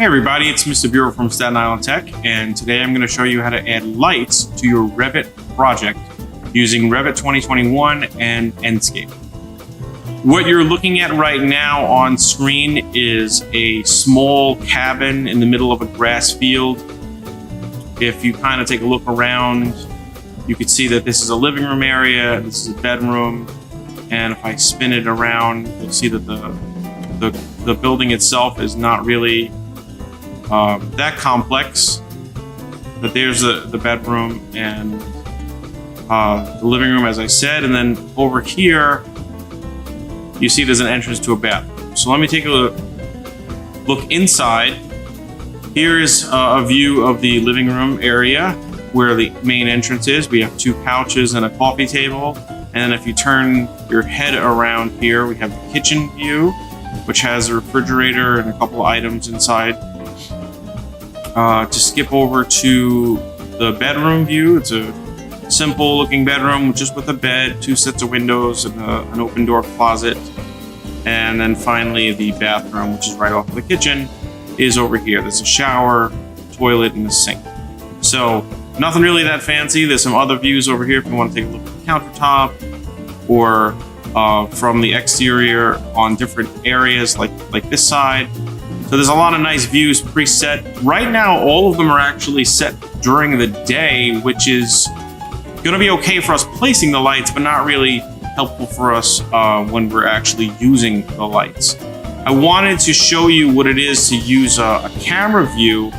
Hey everybody, it's Mr. Buro from Staten Island Tech, and today I'm going to show you how to add lights to your Revit project using Revit 2021 and Enscape. What you're looking at right now on screen is a small cabin in the middle of a grass field. If you kind of take a look around, you can see that this is a living room area, this is a bedroom, and if I spin it around, you'll see that the building itself is not really that complex, but there's the bedroom and the living room, as I said, and then over here you see there's an entrance to a bathroom. So let me take a look inside. Here is a view of the living room area where the main entrance is. We have two couches and a coffee table, and then if you turn your head around here, we have the kitchen view, which has a refrigerator and a couple of items inside. To skip over to the bedroom view, it's a simple looking bedroom just with a bed, two sets of windows, and an open door closet. And then finally the bathroom, which is right off of the kitchen, is over here. There's a shower, toilet, and a sink. So nothing really that fancy. There's some other views over here if you want to take a look at the countertop or from the exterior on different areas like this side. So there's a lot of nice views preset. Right now, all of them are actually set during the day, which is going to be okay for us placing the lights, but not really helpful for us when we're actually using the lights. I wanted to show you what it is to use a camera view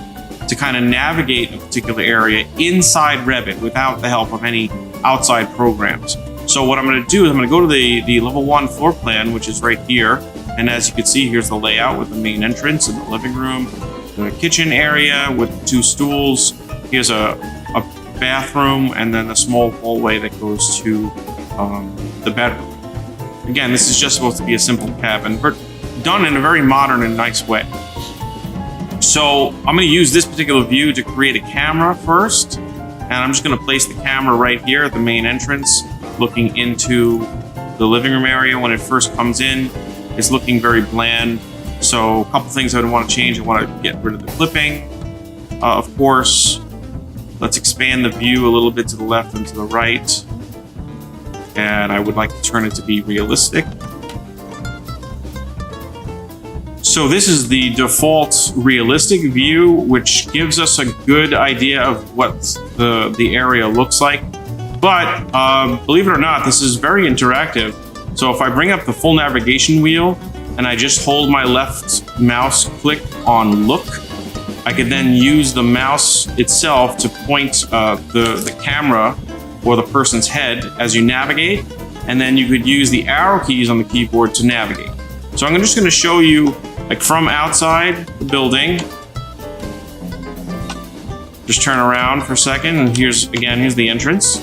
to kind of navigate a particular area inside Revit without the help of any outside programs. So what I'm going to do is I'm going to go to the level 1 floor plan, which is right here. And as you can see, here's the layout with the main entrance and the living room, the kitchen area with 2 stools. Here's a bathroom, and then a small hallway that goes to the bedroom. Again, this is just supposed to be a simple cabin, but done in a very modern and nice way. So I'm going to use this particular view to create a camera first, and I'm just going to place the camera right here at the main entrance, looking into the living room area. When it first comes in, it's looking very bland. So a couple things I would want to change. I want to get rid of the clipping, of course. Let's expand the view a little bit to the left and to the right. And I would like to turn it to be realistic. So this is the default realistic view, which gives us a good idea of what the area looks like. But believe it or not, this is very interactive. So if I bring up the full navigation wheel and I just hold my left mouse click on look, I could then use the mouse itself to point the camera or the person's head as you navigate, and then you could use the arrow keys on the keyboard to navigate. So I'm just going to show you like from outside the building. Just turn around for a second, and here's the entrance.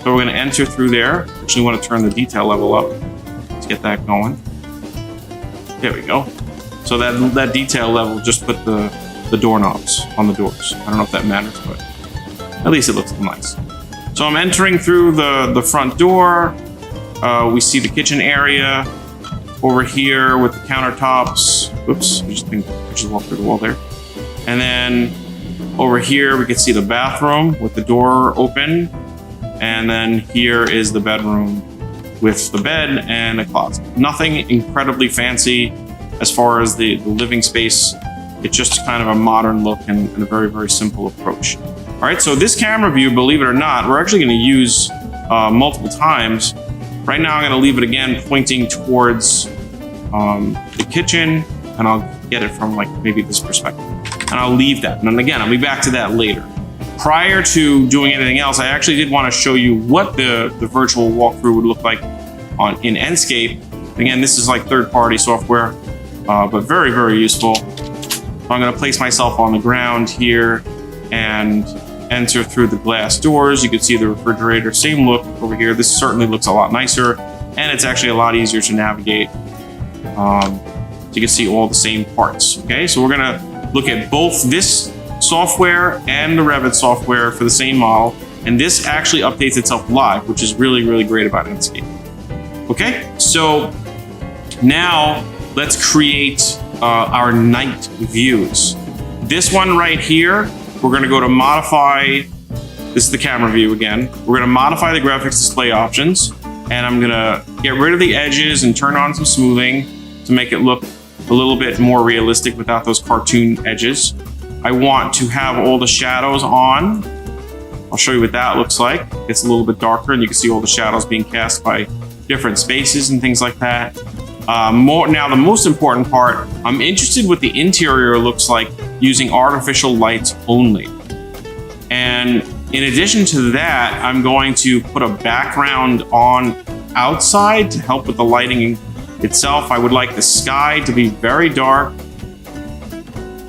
So we're going to enter through there. Actually want to turn the detail level up. Let's get that going. There we go. So that detail level just put the doorknobs on the doors. I don't know if that matters, but at least it looks nice. So I'm entering through the front door. We see the kitchen area over here with the countertops. Oops, I just walked through the wall there. And then over here we can see the bathroom with the door open. And then here is the bedroom with the bed and a closet. Nothing incredibly fancy as far as the living space. It's just kind of a modern look and a very, very simple approach. All right, so this camera view, believe it or not, we're actually going to use multiple times. Right now I'm going to leave it again pointing towards the kitchen, and I'll get it from like maybe this perspective. And I'll leave that. And then again, I'll be back to that later. Prior to doing anything else, I actually did want to show you what the virtual walkthrough would look like in Enscape. Again, this is like third-party software, but very, very useful. So I'm going to place myself on the ground here and enter through the glass doors. You can see the refrigerator, same look over here. This certainly looks a lot nicer, and it's actually a lot easier to navigate. So you can see all the same parts. Okay, so we're going to look at both this software and the Revit software for the same model, and this actually updates itself live, which is really, really great about Enscape. Okay, so now let's create our night views. This one right here, we're going to go to modify. This is the camera view again. We're going to modify the graphics display options, and I'm going to get rid of the edges and turn on some smoothing to make it look a little bit more realistic without those cartoon edges. I want to have all the shadows on. I'll show you what that looks like. It's a little bit darker, and you can see all the shadows being cast by different spaces and things like that. Now, the most important part, I'm interested what the interior looks like using artificial lights only. And in addition to that, I'm going to put a background on outside to help with the lighting itself. I would like the sky to be very dark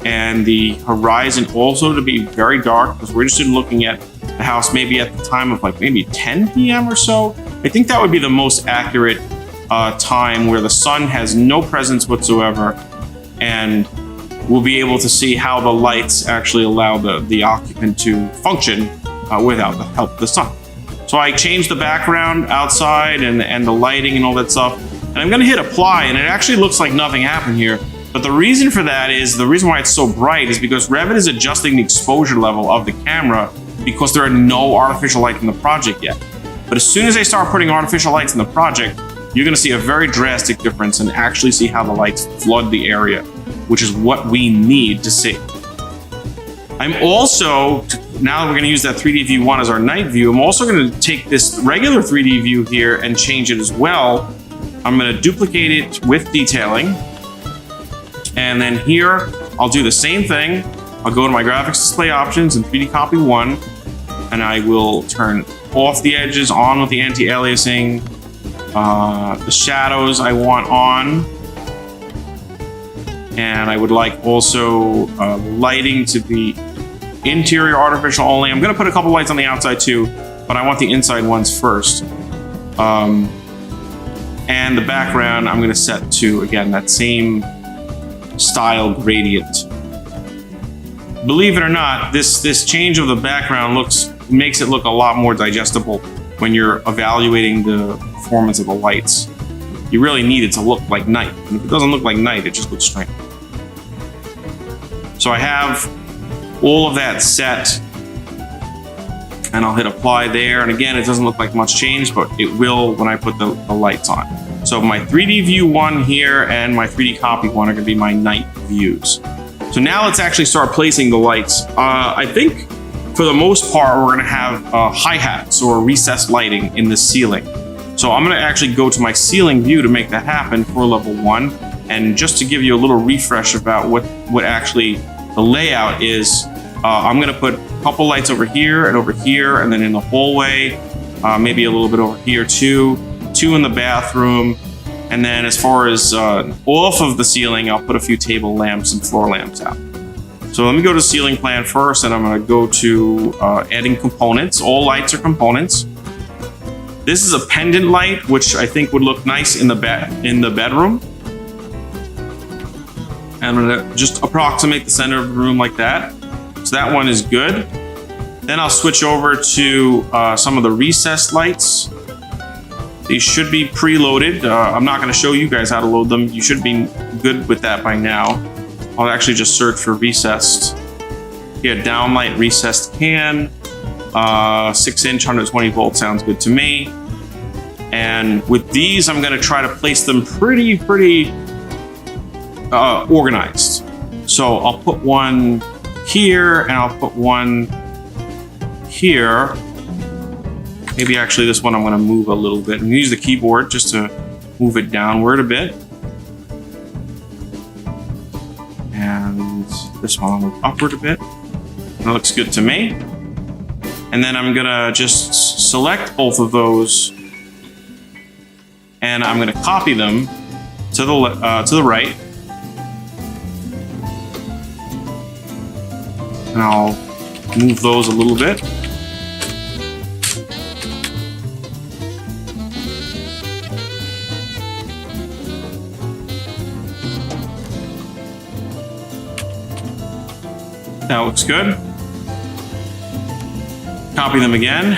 and the horizon also to be very dark, because we're interested in looking at the house maybe at the time of like maybe 10 p.m. or so. I think that would be the most accurate time where the sun has no presence whatsoever, and we'll be able to see how the lights actually allow the occupant to function without the help of the sun. So I changed the background outside and the lighting and all that stuff, and I'm gonna hit apply, and it actually looks like nothing happened here. But the reason for that is, the reason why it's so bright is because Revit is adjusting the exposure level of the camera because there are no artificial lights in the project yet. But as soon as I start putting artificial lights in the project, you're going to see a very drastic difference and actually see how the lights flood the area, which is what we need to see. I'm also, now that we're going to use that 3D view 1 as our night view, I'm also going to take this regular 3D view here and change it as well. I'm going to duplicate it with detailing. And then here, I'll do the same thing. I'll go to my graphics display options and 3D copy 1, and I will turn off the edges, on with the anti-aliasing. The shadows I want on, and I would like also lighting to be interior artificial only. I'm going to put a couple lights on the outside too, but I want the inside ones first. And the background I'm going to set to, again, that same style gradient. Believe it or not, this change of the background makes it look a lot more digestible when you're evaluating the performance of the lights. You really need it to look like night. And if it doesn't look like night, it just looks strange. So I have all of that set, and I'll hit apply there. And again, it doesn't look like much change, but it will when I put the lights on. So my 3D view 1 here and my 3D copy 1 are going to be my night views. So now let's actually start placing the lights. I think for the most part, we're going to have hi-hats or recessed lighting in the ceiling. So I'm going to actually go to my ceiling view to make that happen for level 1. And just to give you a little refresh about what actually the layout is, I'm going to put a couple lights over here, and then in the hallway, maybe a little bit over here too, 2 in the bathroom. And then as far as off of the ceiling, I'll put a few table lamps and floor lamps out. So let me go to ceiling plan first, and I'm going to go to adding components. All lights are components. This is a pendant light, which I think would look nice in the bedroom. And I'm going to just approximate the center of the room like that. So that one is good. Then I'll switch over to some of the recessed lights. These should be preloaded. I'm not going to show you guys how to load them. You should be good with that by now. I'll actually just search for recessed. Yeah, downlight recessed can. 6-inch, 120 volt sounds good to me. And with these, I'm going to try to place them pretty organized. So I'll put one here, and I'll put one here. Maybe actually this one I'm going to move a little bit. I'm going to use the keyboard just to move it downward a bit. And this one I'll move upward a bit. That looks good to me. And then I'm going to just select both of those, and I'm going to copy them to the right. And I'll move those a little bit. That looks good. Copy them again.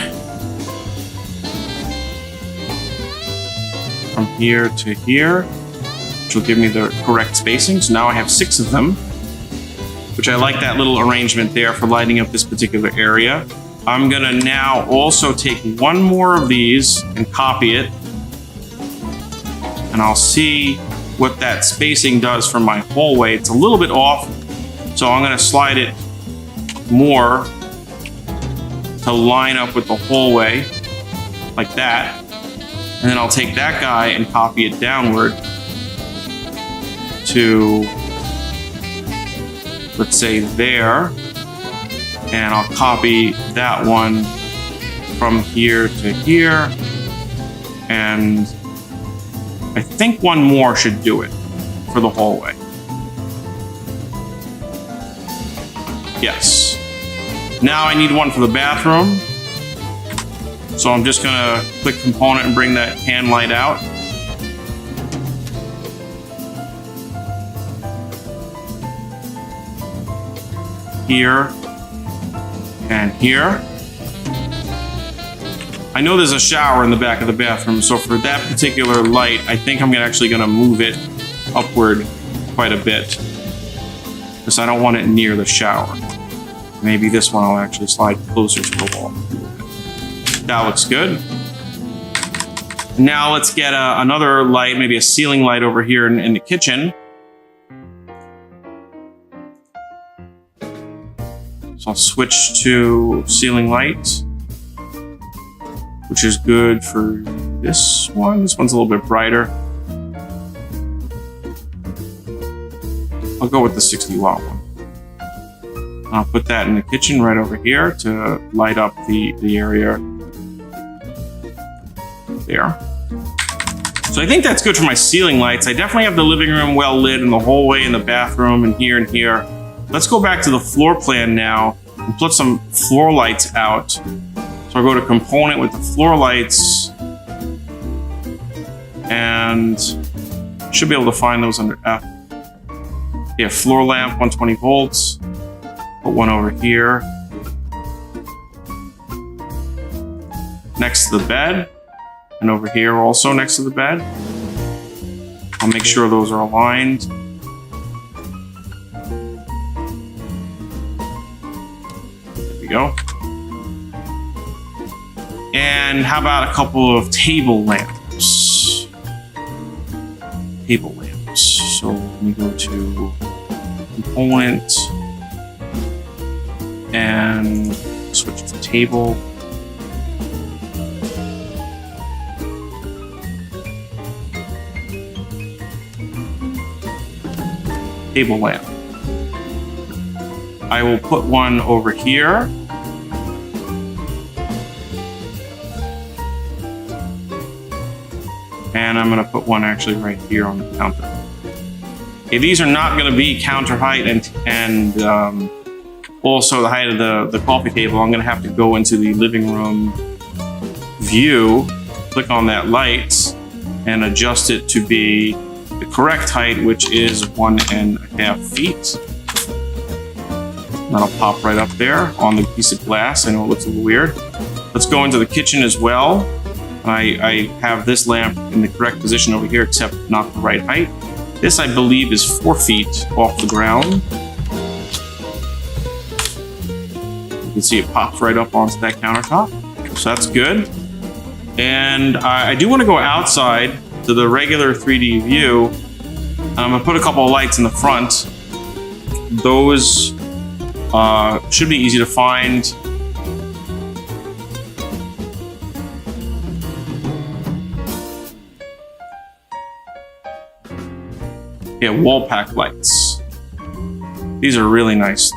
From here to here, which will give me the correct spacing. So now I have 6 of them, which which I like that little arrangement there for lighting up this particular area. I'm gonna now also take one more of these and copy it, and I'll see what that spacing does for my hallway. It's a little bit off, so I'm gonna slide it more to line up with the hallway, like that. And then I'll take that guy and copy it downward to, let's say, there. And I'll copy that one from here to here. And I think one more should do it for the hallway. Yes. Now I need one for the bathroom. So I'm just gonna click component and bring that can light out. Here and here. I know there's a shower in the back of the bathroom, so for that particular light, I think I'm actually gonna move it upward quite a bit because I don't want it near the shower. Maybe this one I'll actually slide closer to the wall. That looks good. Now let's get another light, maybe a ceiling light over here in the kitchen. So I'll switch to ceiling light, which is good for this one. This one's a little bit brighter. I'll go with the 60 watt one. I'll put that in the kitchen right over here to light up the area there. So I think that's good for my ceiling lights. I definitely have the living room well lit and the hallway and the bathroom and here and here. Let's go back to the floor plan now and put some floor lights out. So I go to component with the floor lights and should be able to find those under F. Yeah, floor lamp, 120 volts. Put one over here next to the bed, and over here also next to the bed. I'll make sure those are aligned. There we go. And how about a couple of table lamps? Table lamps. So let me go to component and switch to table. Table lamp. I will put one over here. And I'm going to put one actually right here on the counter. Okay, these are not going to be counter height and also the height of the coffee table. I'm going to have to go into the living room view, click on that light, and adjust it to be the correct height, which is 1.5 feet. That'll pop right up there on the piece of glass. I know it looks a little weird. Let's go into the kitchen as well. I have this lamp in the correct position over here, except not the right height. This, I believe, is 4 feet off the ground. You can see it pops right up onto that countertop. So that's good. And I do want to go outside to the regular 3D view. I'm going to put a couple of lights in the front. Those should be easy to find. Yeah, wall pack lights. These are really nice.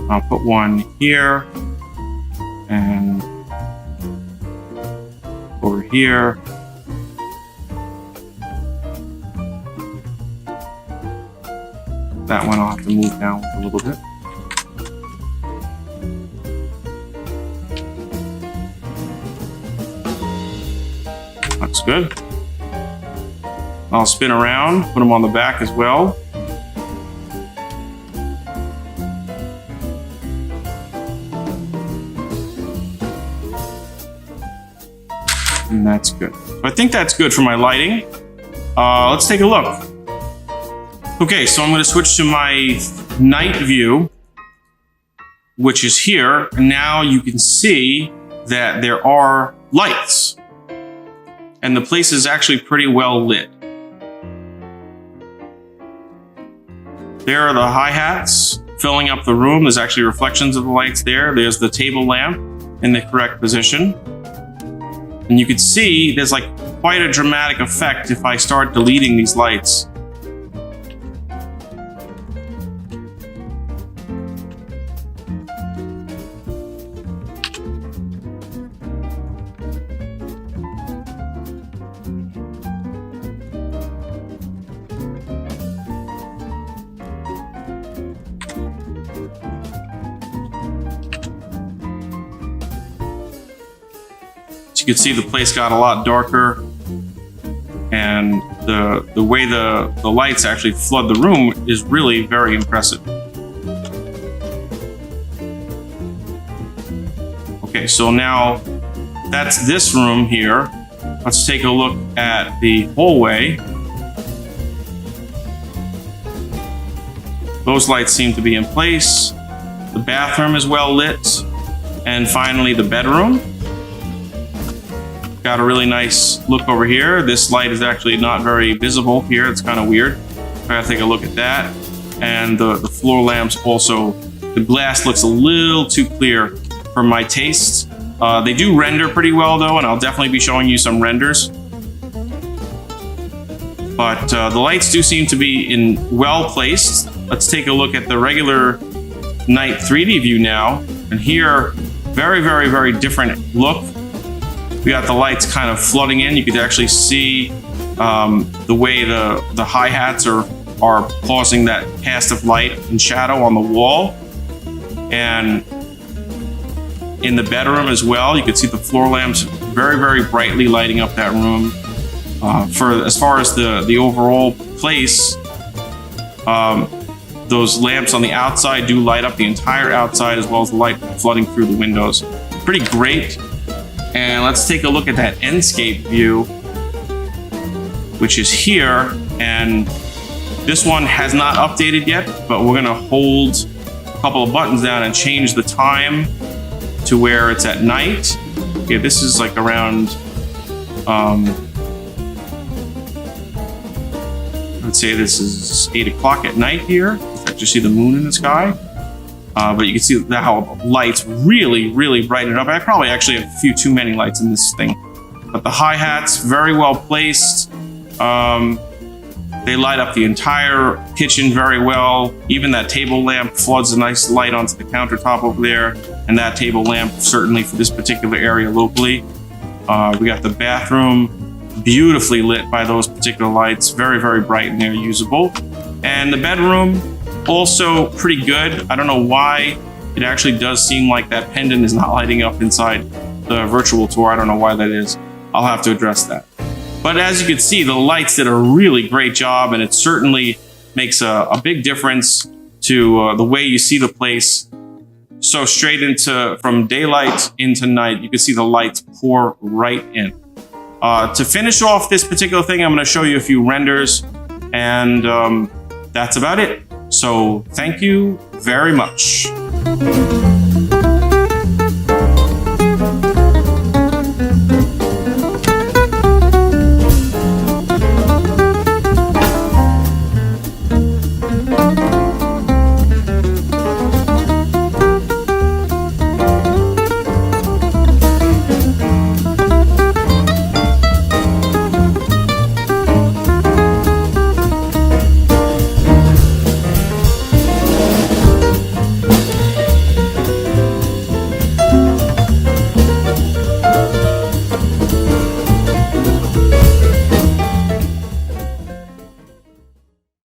I'll put one here and over here. That one I'll have to move down a little bit. Looks good. I'll spin around, put them on the back as well. And that's good. So I think that's good for my lighting. Let's take a look. Okay, so I'm going to switch to my night view, which is here. And now you can see that there are lights. And the place is actually pretty well lit. There are the hi-hats filling up the room. There's actually reflections of the lights there. There's the table lamp in the correct position. And you can see there's like quite a dramatic effect if I start deleting these lights. You can see the place got a lot darker, and the way the lights actually flood the room is really very impressive. Okay, so now that's this room here. Let's take a look at the hallway. Those lights seem to be in place. The bathroom is well lit. And finally, the bedroom. Got a really nice look over here. This light is actually not very visible here. It's kind of weird. I gotta take a look at that. And the floor lamps also, the glass looks a little too clear for my taste. They do render pretty well though, and I'll definitely be showing you some renders. But the lights do seem to be well placed. Let's take a look at the regular night 3D view now. And here, very, very, very different look. We got the lights kind of flooding in. You could actually see the way the hi-hats are causing that cast of light and shadow on the wall. And in the bedroom as well, you could see the floor lamps very, very brightly lighting up that room. As far as the overall place, those lamps on the outside do light up the entire outside, as well as the light flooding through the windows. Pretty great. And let's take a look at that Enscape view, which is here. And this one has not updated yet, but we're gonna hold a couple of buttons down and change the time to where it's at night. Okay, this is like around, let's say this is 8 o'clock at night here. You can actually see the moon in the sky. But you can see how lights really, really brighten it up. I probably actually have a few too many lights in this thing. But the hi-hats, very well placed. They light up the entire kitchen very well. Even that table lamp floods a nice light onto the countertop over there. And that table lamp, certainly for this particular area locally. We got the bathroom, beautifully lit by those particular lights. Very, very bright and they're usable. And the bedroom, also pretty good. I don't know why it actually does seem like that pendant is not lighting up inside the virtual tour. I don't know why that is. I'll have to address that. But as you can see, the lights did a really great job, and it certainly makes a big difference to the way you see the place. So straight from daylight into night, you can see the lights pour right in. To finish off this particular thing, I'm going to show you a few renders, and that's about it. So thank you very much.